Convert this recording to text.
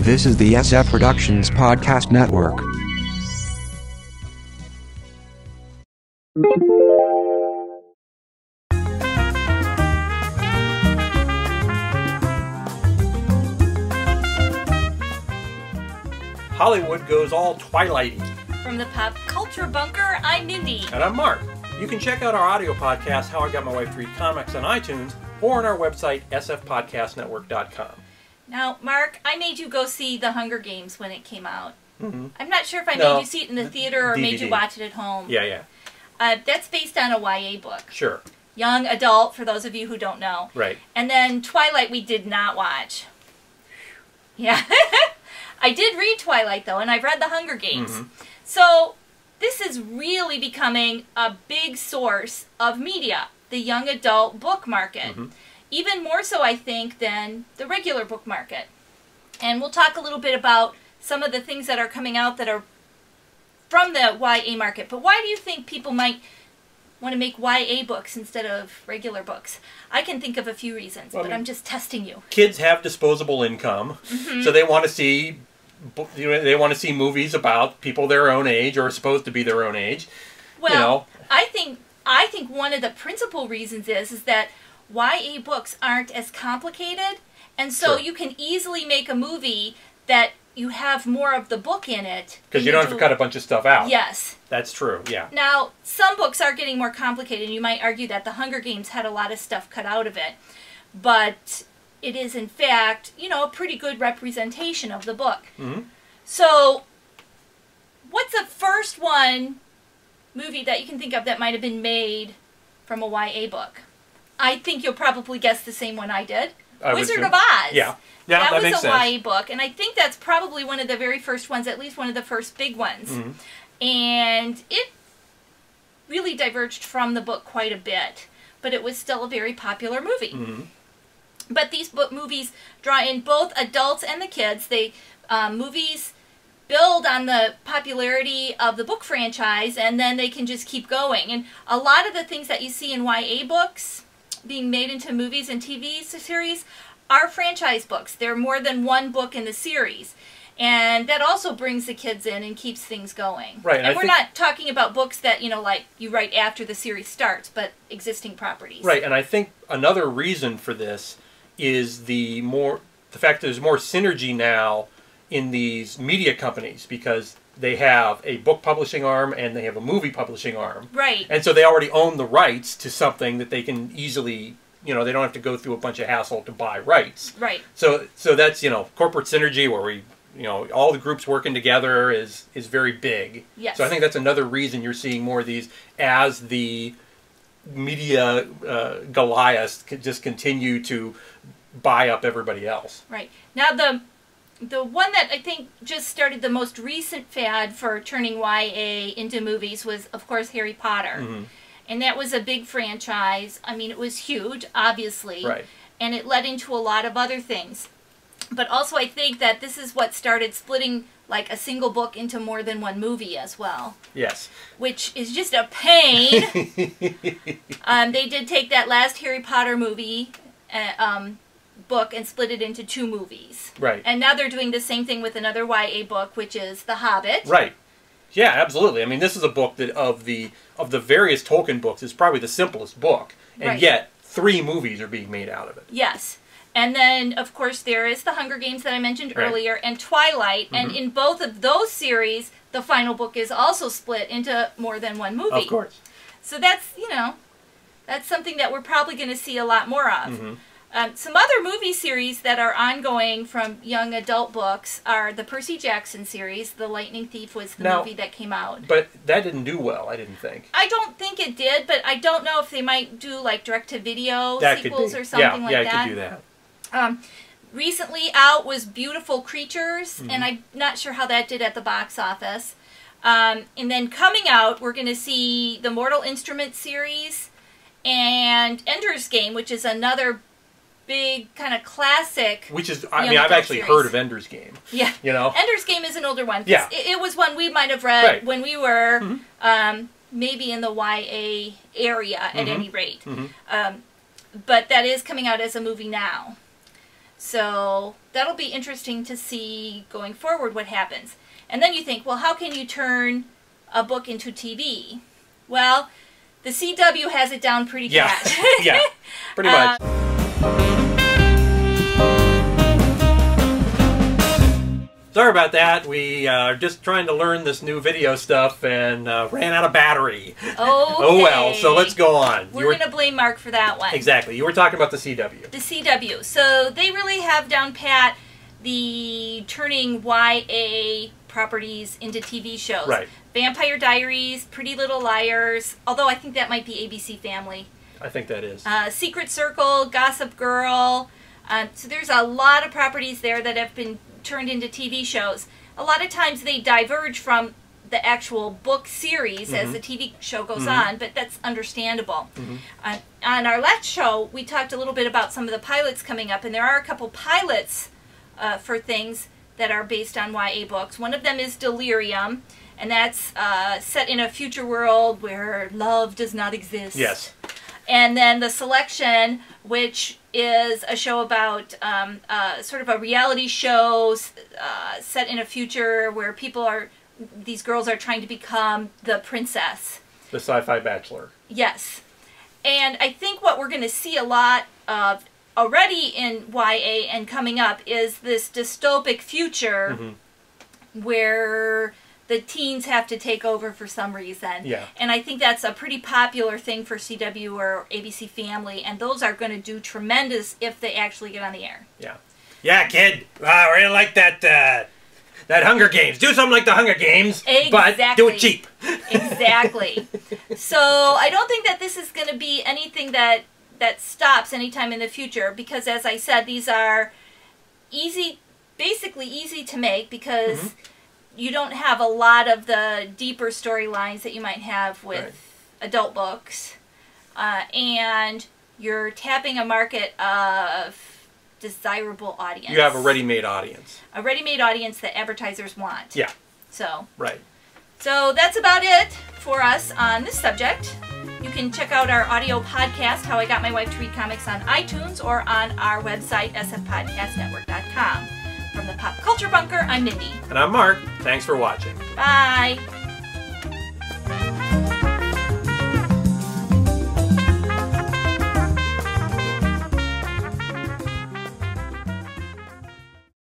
This is the SF Productions Podcast Network. Hollywood goes all Twilight-y. From the Pop Culture Bunker, I'm Mindy. And I'm Mark. You can check out our audio podcast, How I Got My Wife to Read Comics, on iTunes or on our website, sfpodcastnetwork.com. Now, Mark, I made you go see The Hunger Games when it came out. Mm-hmm. I'm not sure if I made you see it in the theater or DVD. made you watch it at home. Yeah. That's based on a YA book. Sure. Young adult, for those of you who don't know. Right. And then Twilight we did not watch. Yeah. I did read Twilight, though, and I've read The Hunger Games. Mm-hmm. So this is really becoming a big source of media, the young adult book market. Mm-hmm. Even more so, I think, than the regular book market. And we'll talk a little bit about some of the things that are coming out that are from the YA market. But why do you think people might want to make YA books instead of regular books? I can think of a few reasons, but I'm just testing you. Kids have disposable income, so they want to see movies about people their own age or supposed to be their own age. Well, I think one of the principal reasons is that YA books aren't as complicated, and so Sure. you can easily make a movie that you have more of the book in it. Because you don't have to cut a bunch of stuff out. Yes. That's true, yeah. Now, some books are getting more complicated, and you might argue that The Hunger Games had a lot of stuff cut out of it. But it is, in fact, a pretty good representation of the book. Mm-hmm. So, what's the first movie that you can think of that might have been made from a YA book? I think you'll probably guess the same one I did. Wizard of Oz. Yeah, that was makes a sense. YA book, and I think that's probably one of the very first ones, at least one of the first big ones. Mm-hmm. And it really diverged from the book quite a bit, but it was still a very popular movie. Mm-hmm. But these movies draw in both adults and the kids. Movies build on the popularity of the book franchise, and then they can just keep going. And a lot of the things that you see in YA books being made into movies and TV series are franchise books. They're more than one book in the series. And that also brings the kids in and keeps things going. Right. And we're not talking about books that, like you write after the series starts, but existing properties. Right, and I think another reason for this is the fact that there's more synergy now in these media companies because they have a book publishing arm and they have a movie publishing arm. Right. And so they already own the rights to something that they can easily, they don't have to go through a bunch of hassle to buy rights. Right. So that's, corporate synergy where we, all the groups working together is very big. Yes. So I think that's another reason you're seeing more of these as the media Goliaths just continue to buy up everybody else. Right. Now the one that I think just started the most recent fad for turning YA into movies was, of course, Harry Potter. Mm-hmm. And that was a big franchise. I mean, it was huge, obviously. Right. And it led into a lot of other things. But also I think that this is what started splitting like a single book into more than one movie as well. Yes. Which is just a pain. They did take that last Harry Potter movie book and split it into 2 movies. Right. And now they're doing the same thing with another YA book, which is The Hobbit. Right. Yeah, absolutely. I mean, this is a book that of the various Tolkien books is probably the simplest book, and yet 3 movies are being made out of it. Yes. And then, of course, there is The Hunger Games that I mentioned earlier, and Twilight. Mm-hmm. And in both of those series, the final book is also split into more than one movie. Of course. So that's, that's something that we're probably going to see a lot more of. Mm-hmm. Some other movie series that are ongoing from young adult books are the Percy Jackson series. The Lightning Thief was the movie that came out. But that didn't do well, I didn't think. I don't think it did, but I don't know if they might do like direct-to-video sequels or something like that. Yeah, it could do that. Recently out was Beautiful Creatures, and I'm not sure how that did at the box office. And then coming out, we're going to see the Mortal Instruments series and Ender's Game, which is another big kind of classic. Which is, I've actually heard of Ender's Game. Yeah. Ender's Game is an older one. Yeah. It was one we might have read when we were maybe in the YA area at any rate. But that is coming out as a movie now. So that'll be interesting to see going forward what happens. And then you think, well, how can you turn a book into TV? Well, the CW has it down pretty pat. Yeah, pretty much. Sorry about that. We are just trying to learn this new video stuff and ran out of battery. Okay. Oh well, so let's go on. We're going to blame Mark for that one. Exactly. You were talking about the CW. The CW. So they really have down pat the turning YA properties into TV shows. Right. Vampire Diaries, Pretty Little Liars, although I think that might be ABC Family. I think that is. Secret Circle, Gossip Girl. So there's a lot of properties there that have been turned into TV shows. A lot of times they diverge from the actual book series as the TV show goes on, but that's understandable. On our last show, we talked a little bit about some of the pilots coming up, and there are a couple pilots for things that are based on YA books. One of them is Delirium, and that's set in a future world where love does not exist. Yes. And then The Selection, which is a show about sort of a reality show set in a future where these girls are trying to become the princess. The Sci-Fi Bachelor. Yes. And I think what we're going to see a lot of already in YA and coming up is this dystopic future where the teens have to take over for some reason. Yeah. And I think that's a pretty popular thing for CW or ABC Family, and those are going to do tremendous if they actually get on the air. Yeah. Yeah, kid. We're going to like that Hunger Games. Do something like the Hunger Games, but do it cheap. Exactly. So I don't think that this is going to be anything that stops anytime in the future, because as I said, these are basically easy to make because you don't have a lot of the deeper storylines that you might have with adult books. And you're tapping a market of desirable audience. You have a ready-made audience. A ready-made audience that advertisers want. Yeah. So. Right. So that's about it for us on this subject. You can check out our audio podcast, How I Got My Wife to Read Comics, on iTunes or on our website, sfpodcastnetwork.com. From the Pop Culture Bunker, I'm Mindy. And I'm Mark. Thanks for watching. Bye.